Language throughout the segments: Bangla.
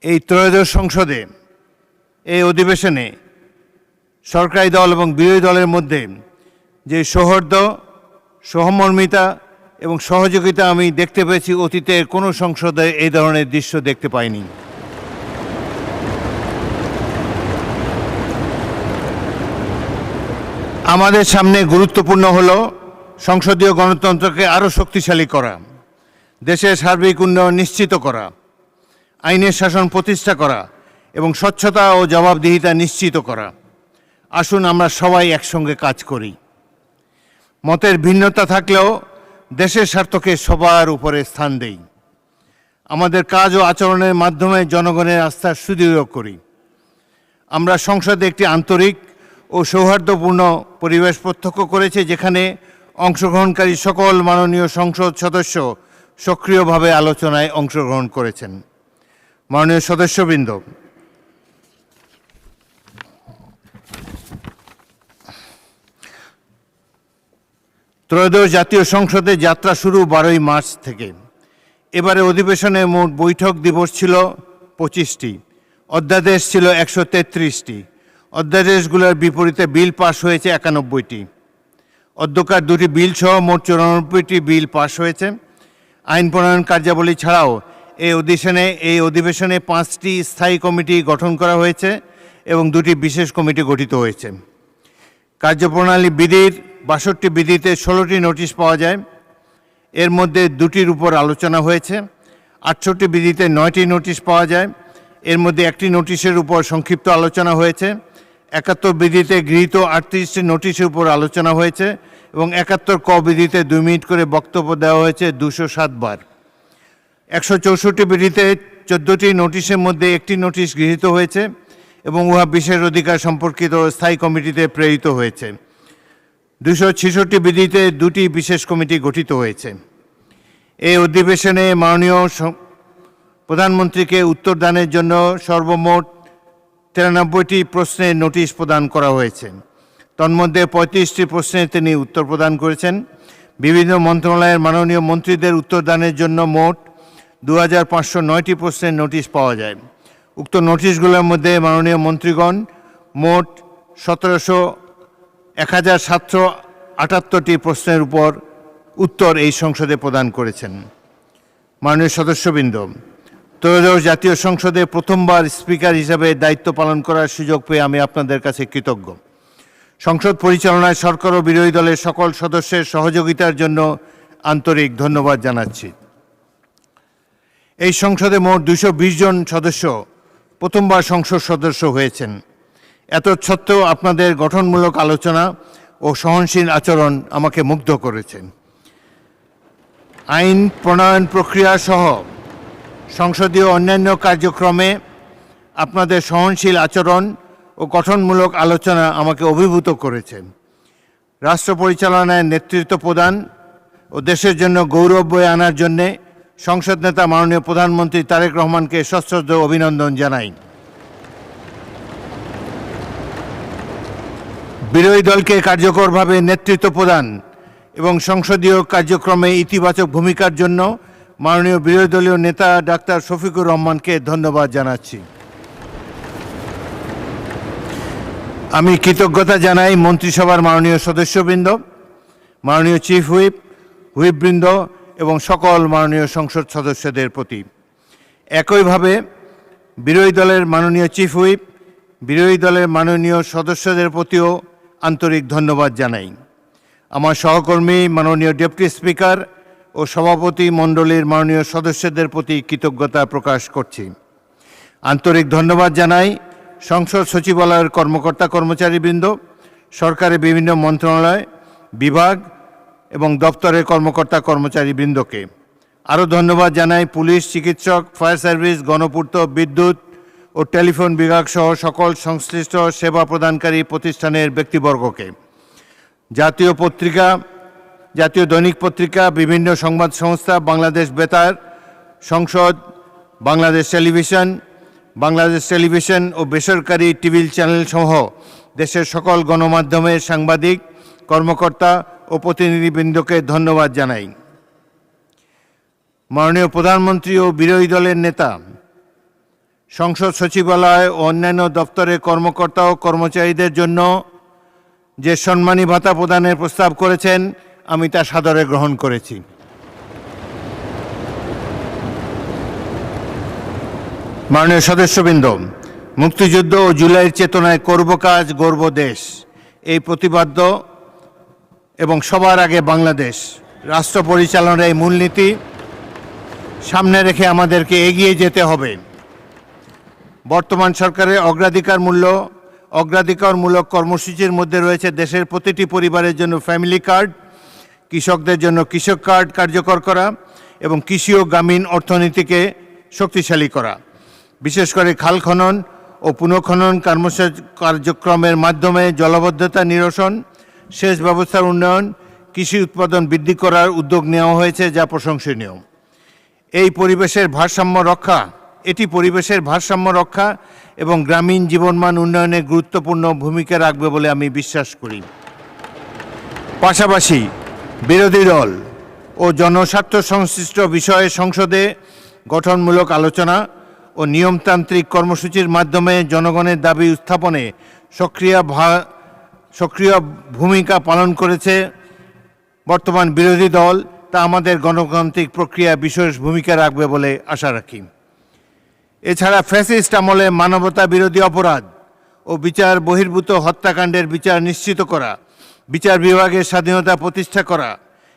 এই ত্রয়োদশ সংসদে এই অধিবেশনে সরকারি দল এবং বিরোধী দলের মধ্যে যে সৌহার্দ্য, সহমর্মিতা এবং সহযোগিতা আমি দেখতে পেয়েছি, অতীতের কোনো সংসদে এই ধরনের দৃশ্য দেখতে পাইনি। আমাদের সামনে গুরুত্বপূর্ণ হলো সংসদীয় গণতন্ত্রকে আরও শক্তিশালী করা, দেশের সার্বিক উন্নয়ন নিশ্চিত করা, আইনের শাসন প্রতিষ্ঠা করা এবং স্বচ্ছতা ও জবাবদিহিতা নিশ্চিত করা। আসুন আমরা সবাই একসঙ্গে কাজ করি। মতের ভিন্নতা থাকলেও দেশের স্বার্থকে সবার উপরে স্থান দেই। আমাদের কাজ ও আচরণের মাধ্যমে জনগণের আস্থা সুদৃঢ় করি। আমরা সংসদে একটি আন্তরিক ও সৌহার্দ্যপূর্ণ পরিবেশ প্রত্যক্ষ করেছি, যেখানে অংশগ্রহণকারী সকল মাননীয় সংসদ সদস্য সক্রিয়ভাবে আলোচনায় অংশগ্রহণ করেছেন। মাননীয় সদস্যবৃন্দ, ত্রয়োদশ জাতীয় সংসদে যাত্রা শুরু 12ই মার্চ থেকে। এবারে অধিবেশনে মোট বৈঠক দিবস ছিল 25টি, অধ্যাদেশ ছিল 133টি। অধ্যাদেশগুলোর বিপরীতে বিল পাশ হয়েছে 91টি। অধ্যক্ষার 2টি বিল সহ মোট 94টি বিল পাশ হয়েছে। আইন প্রণয়ন কার্যাবলী ছাড়াও এই অধিবেশনে 5টি স্থায়ী কমিটি গঠন করা হয়েছে এবং 2টি বিশেষ কমিটি গঠিত হয়েছে। কার্যপ্রণালী বিধির 62টি বিধিতে 16টি নোটিশ পাওয়া যায়। এর মধ্যে 2টির উপর আলোচনা হয়েছে। 68টি বিধিতে 9টি নোটিশ পাওয়া যায়। এর মধ্যে 1টি নোটিশের উপর সংক্ষিপ্ত আলোচনা হয়েছে। 71 বিধিতে গৃহীত 38টি নোটিশের উপর আলোচনা হয়েছে এবং 71 ক বিধিতে 2 মিনিট করে বক্তব্য দেওয়া হয়েছে 207 বার। 164 বিধিতে 14টি নোটিশের মধ্যে 1টি নোটিশ গৃহীত হয়েছে এবং উহা বিশেষ অধিকার সম্পর্কিত স্থায়ী কমিটিতে প্রেরিত হয়েছে। 266 বিধিতে 2টি বিশেষ কমিটি গঠিত হয়েছে। এই অধিবেশনে মাননীয় প্রধানমন্ত্রীকে উত্তরদানের জন্য সর্বমোট 93টি প্রশ্নের নোটিশ প্রদান করা হয়েছে। তন্মধ্যে 35টি প্রশ্নের তিনি উত্তর প্রদান করেছেন। বিভিন্ন মন্ত্রণালয়ের মাননীয় মন্ত্রীদের উত্তরদানের জন্য মোট 2509টি প্রশ্নের নোটিশ পাওয়া যায়। উক্ত নোটিশগুলোর মধ্যে মাননীয় মন্ত্রীগণ মোট 1778টি প্রশ্নের উপর উত্তর এই সংসদে প্রদান করেছেন। মাননীয় সদস্যবৃন্দ, ত্রয়োদশ জাতীয় সংসদে প্রথমবার স্পিকার হিসাবে দায়িত্ব পালন করার সুযোগ পেয়ে আমি আপনাদের কাছে কৃতজ্ঞ। সংসদ পরিচালনায় সরকার ও বিরোধী দলের সকল সদস্যের সহযোগিতার জন্য আন্তরিক ধন্যবাদ জানাচ্ছি। এই সংসদে মোট 220 জন সদস্য প্রথমবার সংসদ সদস্য হয়েছেন। এত সত্ত্বেও আপনাদের গঠনমূলক আলোচনা ও সহনশীল আচরণ আমাকে মুগ্ধ করেছে। আইন প্রণয়ন প্রক্রিয়া সহ সংসদীয় অন্যান্য কার্যক্রমে আপনাদের সহনশীল আচরণ ও গঠনমূলক আলোচনা আমাকে অভিভূত করেছে। রাষ্ট্র পরিচালনায় নেতৃত্ব প্রদান ও দেশের জন্য গৌরব বয়ে আনার জন্যে সংসদ নেতা মাননীয় প্রধানমন্ত্রী তারেক রহমানকে সশ্রদ্ধ অভিনন্দন জানাই। বিরোধী দলকে কার্যকরভাবে নেতৃত্ব প্রদান এবং সংসদীয় কার্যক্রমে ইতিবাচক ভূমিকার জন্য মাননীয় বিরোধী দলীয় নেতা ডাক্তার শফিকুর রহমানকে ধন্যবাদ জানাচ্ছি। আমি কৃতজ্ঞতা জানাই মন্ত্রিসভার মাননীয় সদস্যবৃন্দ, মাননীয় চিফ হুইপ, হুইপবৃন্দ এবং সকল মাননীয় সংসদ সদস্যদের প্রতি। একইভাবে বিরোধী দলের মাননীয় চিফ হুইপ, বিরোধী দলের মাননীয় সদস্যদের প্রতিও আন্তরিক ধন্যবাদ জানাই। আমার সহকর্মী মাননীয় ডেপুটি স্পিকার ও সভাপতি মণ্ডলীর মাননীয় সদস্যদের প্রতি কৃতজ্ঞতা প্রকাশ করছি। আন্তরিক ধন্যবাদ জানাই সংসদ সচিবালয়ের কর্মকর্তা কর্মচারীবৃন্দ, সরকারের বিভিন্ন মন্ত্রণালয়, বিভাগ এবং দপ্তরের কর্মকর্তা কর্মচারীবৃন্দকে। আরও ধন্যবাদ জানাই পুলিশ, চিকিৎসক, ফায়ার সার্ভিস, গণপূর্ত, বিদ্যুৎ ও টেলিফোন বিভাগ সহ সকল সংশ্লিষ্ট সেবা প্রদানকারী প্রতিষ্ঠানের ব্যক্তিবর্গকে। জাতীয় দৈনিক পত্রিকা, বিভিন্ন সংবাদ সংস্থা, বাংলাদেশ বেতার, সংসদ, বাংলাদেশ টেলিভিশন ও বেসরকারি টিভি চ্যানেল সহ দেশের সকল গণমাধ্যমের সাংবাদিক, কর্মকর্তা ও প্রতিনিধিবৃন্দকে ধন্যবাদ জানাই। মাননীয় প্রধানমন্ত্রী ও বিরোধী দলের নেতা সংসদ সচিবালয় ও অন্যান্য দপ্তরের কর্মকর্তা ও কর্মচারীদের জন্য যে সম্মানী ভাতা প্রদানের প্রস্তাব করেছেন, আমি তা সাদরে গ্রহণ করেছি। মাননীয় সদস্যবৃন্দ, মুক্তিযুদ্ধ ও জুলাইয়ের চেতনায় করব কাজ, গর্ব দেশ, এই প্রতিপাদ্য এবং সবার আগে বাংলাদেশ রাষ্ট্র পরিচালনার এই মূলনীতি সামনে রেখে আমাদেরকে এগিয়ে যেতে হবে। বর্তমান সরকারের অগ্রাধিকারমূলক কর্মসূচির মধ্যে রয়েছে দেশের প্রতিটি পরিবারের জন্য ফ্যামিলি কার্ড, কৃষকদের জন্য কৃষক কার্ড কার্যকর করা এবং কৃষি ও গ্রামীণ অর্থনীতিকে শক্তিশালী করা। বিশেষ করে খাল খনন ও পুনঃখনন কার্যক্রমের মাধ্যমে জলাবদ্ধতা নিরসন, সেচ ব্যবস্থার উন্নয়ন, কৃষি উৎপাদন বৃদ্ধি করার উদ্যোগ নেওয়া হয়েছে, যা প্রশংসনীয়। এটি পরিবেশের ভারসাম্য রক্ষা এবং গ্রামীণ জীবনমান উন্নয়নে গুরুত্বপূর্ণ ভূমিকা রাখবে বলে আমি বিশ্বাস করি। পাশাপাশি বিরোধী দল ও জনস্বার্থ সংশ্লিষ্ট বিষয়ে সংসদে গঠনমূলক আলোচনা ও নিয়মতান্ত্রিক কর্মসূচির মাধ্যমে জনগণের দাবি উত্থাপনে সক্রিয় ভূমিকা পালন করেছে বর্তমান বিরোধী দল, তা আমাদের গণতান্ত্রিক প্রক্রিয়া বিশেষ ভূমিকা রাখবে বলে আশা রাখি। এছাড়া ফ্যাসিস্ট আমলে মানবতা বিরোধী অপরাধ ও বিচার বহির্ভূত হত্যাকাণ্ডের বিচার নিশ্চিত করা, বিচার বিভাগের স্বাধীনতা প্রতিষ্ঠা করা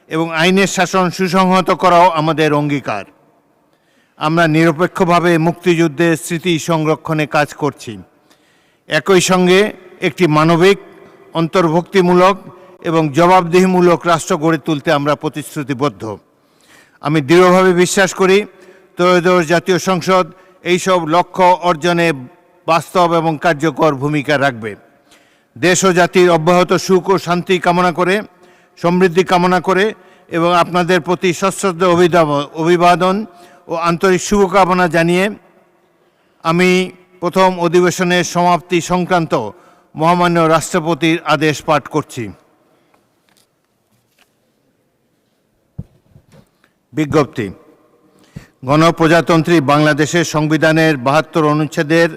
এবং আইনের শাসন সুসংহত করাও আমাদের অঙ্গীকার। আমরা নিরপেক্ষভাবে মুক্তিযুদ্ধের স্মৃতি সংরক্ষণে কাজ করছি। একই সঙ্গে একটি মানবিক, অন্তর্ভুক্তিমূলক এবং জবাবদিহিমূলক রাষ্ট্র গড়ে তুলতে আমরা প্রতিশ্রুতিবদ্ধ। আমি দৃঢ়ভাবে বিশ্বাস করি ত্রয়োদশ জাতীয় সংসদ এইসব লক্ষ্য অর্জনে বাস্তব এবং কার্যকর ভূমিকা রাখবে। দেশ ও জাতির অব্যাহত সুখ ও শান্তি কামনা করে, সমৃদ্ধি কামনা করে এবং আপনাদের প্রতি সশ্রদ্ধ অভিবাদন ও আন্তরিক শুভকামনা জানিয়ে আমি প্রথম অধিবেশনের সমাপ্তি সংক্রান্ত মহামান্য রাষ্ট্রপতির আদেশ পাঠ করছি। বিজ্ঞপ্তি। গণপ্রজাতন্ত্রী বাংলাদেশের সংবিধানের ৭২ অনুচ্ছেদের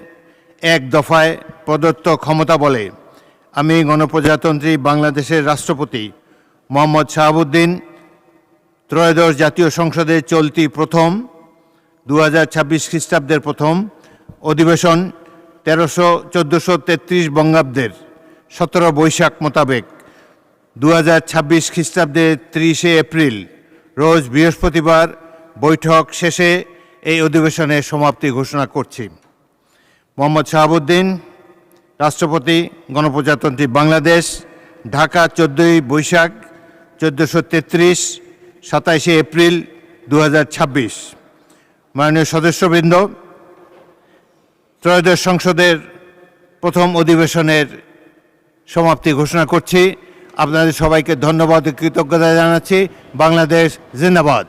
১ দফায় প্রদত্ত ক্ষমতা বলে আমি গণপ্রজাতন্ত্রী বাংলাদেশের রাষ্ট্রপতি মোহাম্মদ শাহাবুদ্দিন ত্রয়োদশ জাতীয় সংসদের চলতি প্রথম ২০২৬ খ্রিস্টাব্দের প্রথম অধিবেশন ১৪৩৩ বঙ্গাব্দের ১৭ বৈশাখ মোতাবেক ২০২৬ খ্রিস্টাব্দের ৩০ এপ্রিল রোজ বৃহস্পতিবার বৈঠক শেষে এই অধিবেশনের সমাপ্তি ঘোষণা করছি। মোহাম্মদ শাহাবুদ্দিন, রাষ্ট্রপতি, গণপ্রজাতন্ত্রী বাংলাদেশ, ঢাকা, ১৪ বৈশাখ ১৪৩৩, ২৭ এপ্রিল ২০২৬। মাননীয় সদস্যবৃন্দ, ত্রয়োদশ সংসদের প্রথম অধিবেশনের সমাপ্তি ঘোষণা করছি। আপনাদের সবাইকে ধন্যবাদ ও কৃতজ্ঞতা জানাচ্ছি। বাংলাদেশ জিন্দাবাদ।